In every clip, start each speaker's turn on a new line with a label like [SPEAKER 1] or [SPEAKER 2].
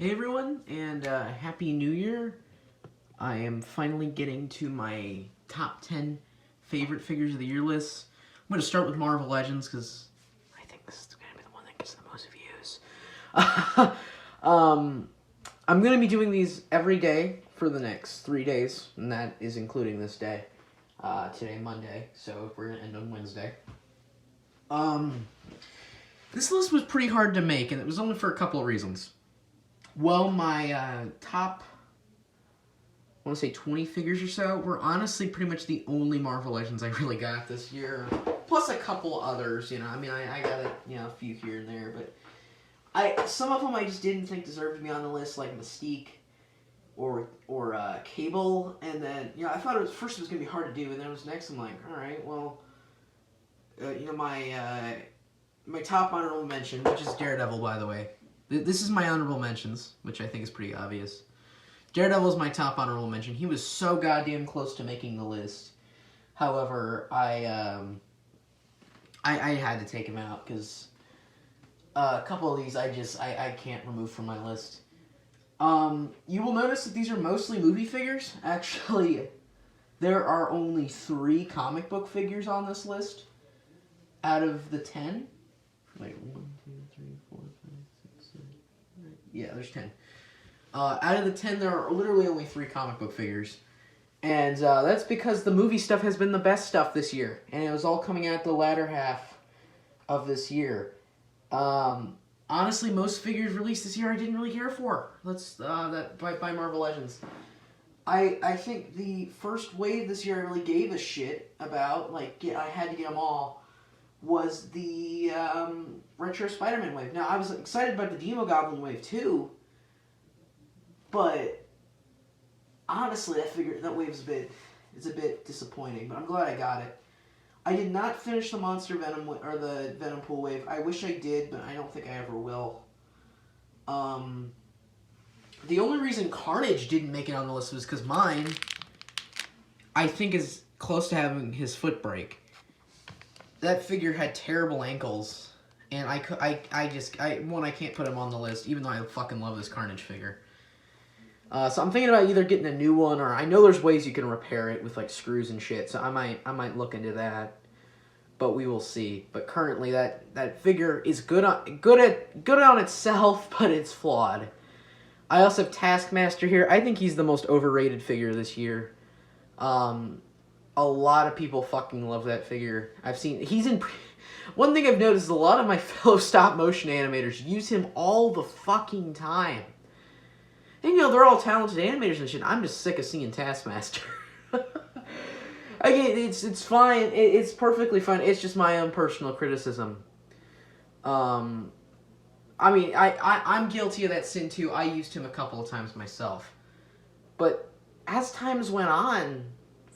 [SPEAKER 1] Hey everyone, and Happy New Year. I am finally getting to my top 10 favorite figures of the year list. I'm going to start with Marvel Legends because I think this is going to be the one that gets the most views. I'm going to be doing these every day for the next 3 days, and that is including this day. Today, Monday, so we're going to end on Wednesday. This list was pretty hard to make, and it was only for a couple of reasons. Well, my top, I want to say 20 figures or so, were honestly pretty much the only Marvel Legends I really got this year. Plus a couple others, I mean, I got a few here and there, but some of them I just didn't think deserved to be on the list, like Mystique or Cable, and then, I thought it was going to be hard to do, and then it was next, I'm like, alright, well, my top honorable mention, which is Daredevil, by the way. This is my honorable mentions, which I think is pretty obvious. Daredevil is my top honorable mention. He was so goddamn close to making the list. However, I had to take him out because a couple of these I can't remove from my list. You will notice that these are mostly movie figures. Actually, there are only 3 comic book figures on this list out of the 10. Wait, 1, 2, 3, 4, 5, 6, 7, 8. Yeah, there's 10. Out of the 10, there are literally only 3 comic book figures. And that's because the movie stuff has been the best stuff this year. And it was all coming out the latter half of this year. Honestly, most figures released this year I didn't really care for. By Marvel Legends. I think the first wave this year I really gave a shit about. I had to get them all. Was the Retro Spider-Man wave. Now, I was excited about the Demogoblin wave, too. But, honestly, that wave's a bit disappointing. But I'm glad I got it. I did not finish the Monster Venom, or the Venom Pool wave. I wish I did, but I don't think I ever will. The only reason Carnage didn't make it on the list was because mine, I think, is close to having his foot break. That figure had terrible ankles, and I can't put him on the list, even though I fucking love this Carnage figure. So I'm thinking about either getting a new one, or I know there's ways you can repair it with screws and shit. So I might look into that, but we will see. But currently, that figure is good on itself, but it's flawed. I also have Taskmaster here. I think he's the most overrated figure this year. A lot of people fucking love that figure. One thing I've noticed is a lot of my fellow stop-motion animators use him all the fucking time. And, they're all talented animators and shit. I'm just sick of seeing Taskmaster. It's fine. It's perfectly fine. It's just my own personal criticism. I'm guilty of that sin, too. I used him a couple of times myself. But as times went on,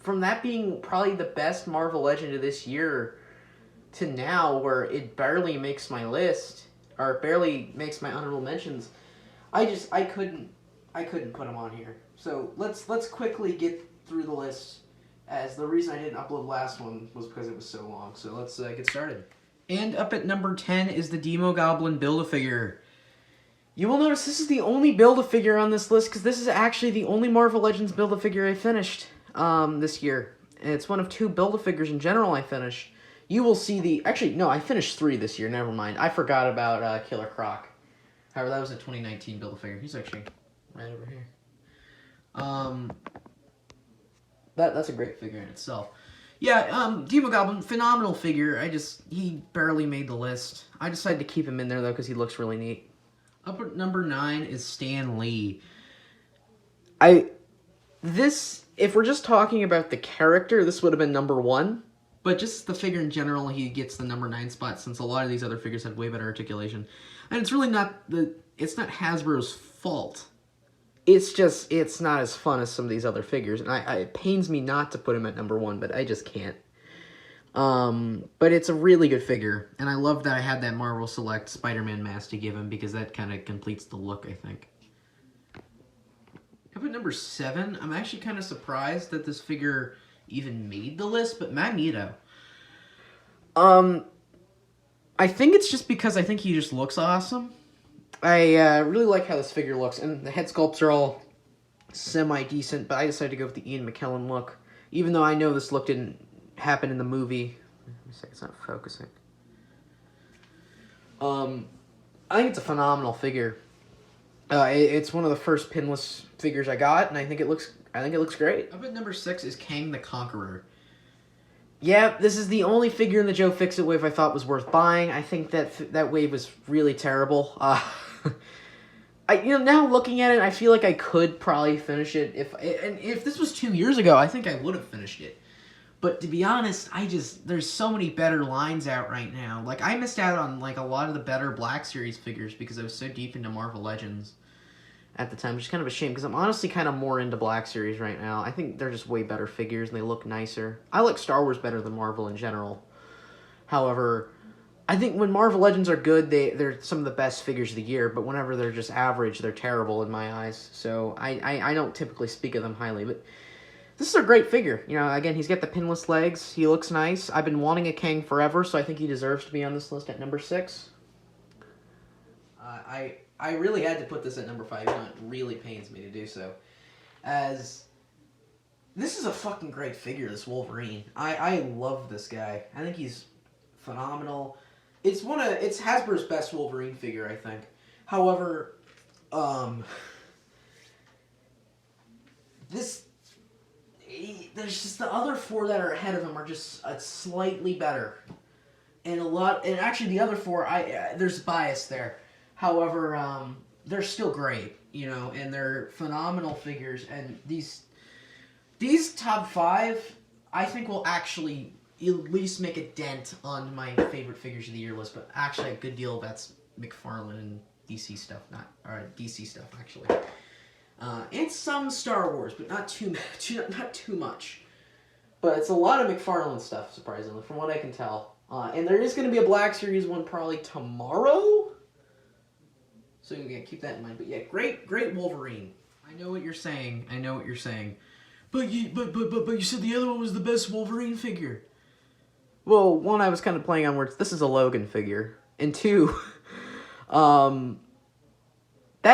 [SPEAKER 1] from that being probably the best Marvel Legend of this year to now, where it barely makes my list, or barely makes my honorable mentions, I couldn't put him on here. So let's quickly get through the list, as the reason I didn't upload the last one was because it was so long. So let's get started. And up at number 10 is the Demogoblin Build-A-Figure. You will notice this is the only Build-A-Figure on this list, because this is actually the only Marvel Legends Build-A-Figure I finished this year. And it's one of 2 Build-A-Figures in general I finished. You will see actually, no, I finished 3 this year, never mind. I forgot about Killer Croc. However, that was a 2019 Build-A-Figure. He's actually right over here. That's a great figure in itself. Yeah, Demogoblin, phenomenal figure. He barely made the list. I decided to keep him in there, though, because he looks really neat. Up at number 9 is Stan Lee. If we're just talking about the character, this would have been number 1. But just the figure in general, he gets the number 9 spot, since a lot of these other figures have way better articulation. And it's really it's not Hasbro's fault. It's not as fun as some of these other figures. And it pains me not to put him at number 1, but I just can't. But it's a really good figure. And I love that I had that Marvel Select Spider-Man mask to give him, because that kind of completes the look, I think. Up at number 7, I'm actually kind of surprised that this figure even made the list, but Magneto. I think it's just because I think he just looks awesome. really like how this figure looks, and the head sculpts are all semi-decent, but I decided to go with the Ian McKellen look, even though I know this look didn't happen in the movie. It's not focusing. I think it's a phenomenal figure. It's one of the first pinless figures I got, and I think it looks great. Up at number 6 is Kang the Conqueror. Yeah, this is the only figure in the Joe Fixit wave I thought was worth buying. I think that wave was really terrible. Now looking at it, I feel like I could probably finish it. If this was 2 years ago, I think I would have finished it. But to be honest, there's so many better lines out right now. Like, I missed out on, like, a lot of the better Black Series figures because I was so deep into Marvel Legends at the time, which is kind of a shame because I'm honestly kind of more into Black Series right now. I think they're just way better figures and they look nicer. I like Star Wars better than Marvel in general. However, I think when Marvel Legends are good, they're some of the best figures of the year, but whenever they're just average, they're terrible in my eyes. So I don't typically speak of them highly, but this is a great figure. Again, he's got the pinless legs. He looks nice. I've been wanting a Kang forever, so I think he deserves to be on this list at number 6. I really had to put this at number 5. It really pains me to do so, as this is a fucking great figure, this Wolverine. I love this guy. I think he's phenomenal. It's Hasbro's best Wolverine figure, I think. However, there's just the other 4 that are ahead of him are just slightly better, and actually the other 4, there's bias there. However, they're still great, and they're phenomenal figures. And these top 5, I think, will actually at least make a dent on my favorite figures of the year list. But actually, a good deal of that's McFarlane and DC stuff, DC stuff actually, and some Star Wars, but not too much. But it's a lot of McFarlane stuff, surprisingly, from what I can tell. And there is going to be a Black Series one probably tomorrow. So yeah, keep that in mind. But yeah, great Wolverine. I know what you're saying. But you said the other one was the best Wolverine figure. Well, one, I was kind of playing on words. This is a Logan figure. And 2, that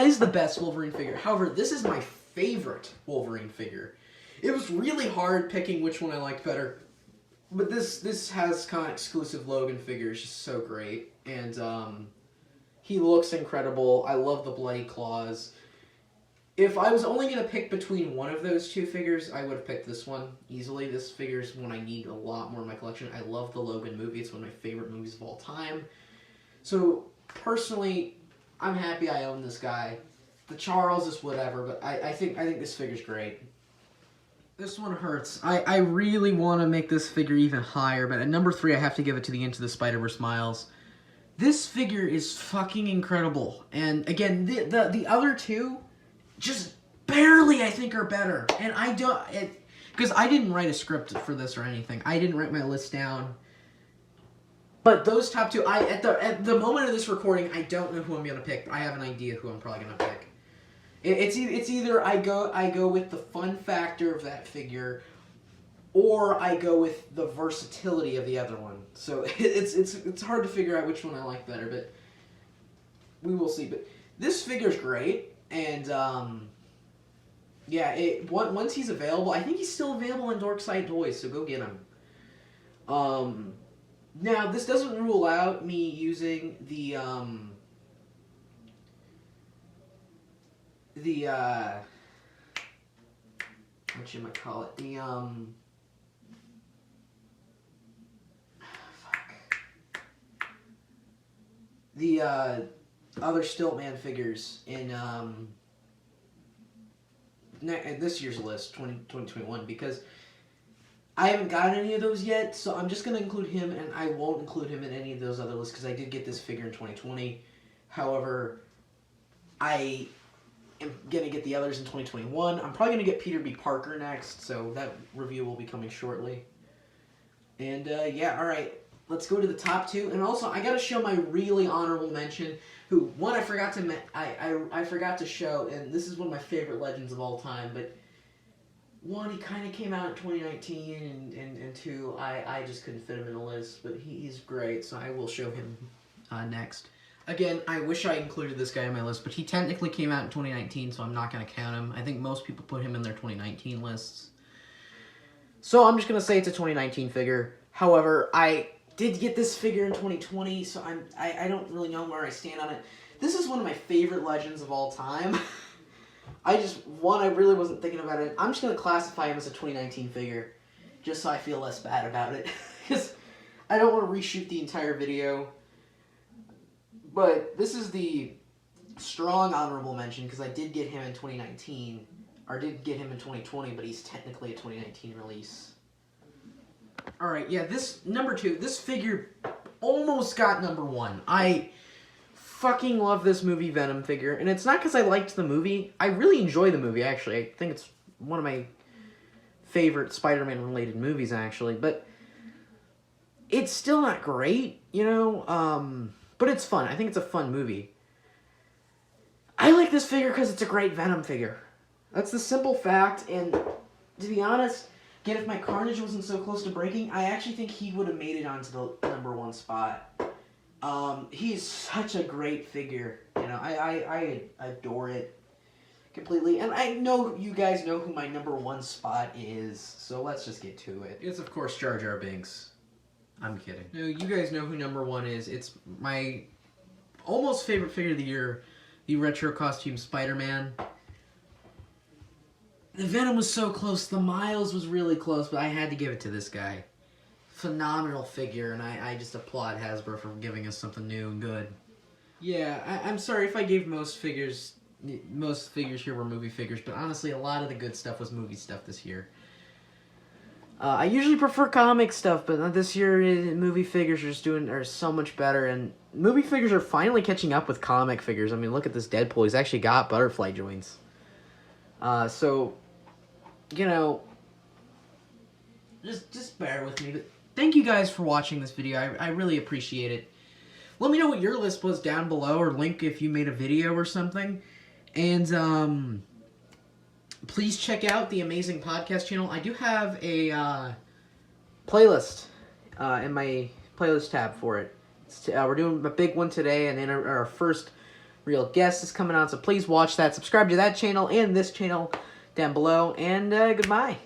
[SPEAKER 1] is the best Wolverine figure. However, this is my favorite Wolverine figure. It was really hard picking which one I liked better. But this has kind of exclusive Logan figures, just so great. And he looks incredible. I love the bloody claws. If I was only going to pick between one of those 2 figures, I would have picked this one easily. This figure is one I need a lot more in my collection. I love the Logan movie. It's one of my favorite movies of all time. So, personally, I'm happy I own this guy. The Charles is whatever, but I think this figure's great. This one hurts. I really want to make this figure even higher, but at number 3, I have to give it to the Into the Spider-Verse Miles. This figure is fucking incredible. And again, the other 2 just barely, I think, are better. And because I didn't write a script for this or anything. I didn't write my list down. But those top 2, at the moment of this recording, I don't know who I'm going to pick. But I have an idea who I'm probably going to pick. It's either I go with the fun factor of that figure, or I go with the versatility of the other one. So it's hard to figure out which one I like better, but we will see. But this figure's great, and once he's available, I think he's still available in Dorkside Toys, so go get him. Now this doesn't rule out me using the whatchamacallit, the other Stiltman figures in this year's list, 2021, because I haven't got any of those yet, so I'm just going to include him, and I won't include him in any of those other lists, because I did get this figure in 2020. However, I am going to get the others in 2021. I'm probably going to get Peter B. Parker next, so that review will be coming shortly. And, yeah, alright. Let's go to the top 2, and also I gotta show my really honorable mention. Who one I forgot to show, and this is one of my favorite Legends of all time. But one, he kind of came out in 2019, and 2, I just couldn't fit him in the list. But he's great, so I will show him next. Again, I wish I included this guy on my list, but he technically came out in 2019, so I'm not going to count him. I think most people put him in their 2019 lists. So I'm just going to say it's a 2019 figure. However, I did get this figure in 2020, so I don't really know where I stand on it. This is one of my favorite Legends of all time. I really wasn't thinking about it. I'm just going to classify him as a 2019 figure, just so I feel less bad about it. Because I don't want to reshoot the entire video. But this is the strong honorable mention, because I did get him in 2019, or did get him in 2020, but he's technically a 2019 release. Alright, yeah, number 2, this figure almost got number 1. I fucking love this movie Venom figure, and it's not because I liked the movie. I really enjoy the movie, actually. I think it's one of my favorite Spider-Man related movies, actually, but it's still not great, you know, but it's fun. I think it's a fun movie. I like this figure because it's a great Venom figure. That's the simple fact, and to be honest, again, if my Carnage wasn't so close to breaking, I actually think he would have made it onto the number 1 spot. He's such a great figure. You know, I adore it completely, and I know you guys know who my number 1 spot is, so let's just get to it. It's, of course, Jar Jar Binks. I'm kidding. No, you guys know who number 1 is. It's my almost favorite figure of the year, the retro costume Spider-Man. The Venom was so close. The Miles was really close, but I had to give it to this guy. Phenomenal figure, and I just applaud Hasbro for giving us something new and good. Yeah, I'm sorry if I gave most figures here were movie figures, but honestly, a lot of the good stuff was movie stuff this year. I usually prefer comic stuff, but this year movie figures are so much better, and movie figures are finally catching up with comic figures. I mean, look at this Deadpool; he's actually got butterfly joints. So, you know, just bear with me. But thank you guys for watching this video. I really appreciate it. Let me know what your list was down below, or link if you made a video or something, and please check out the Amazing Podcast channel. I do have a playlist in my playlist tab for it. We're doing a big one today, and then our first real guest is coming on, so please watch that. Subscribe to that channel and this channel down below, and goodbye.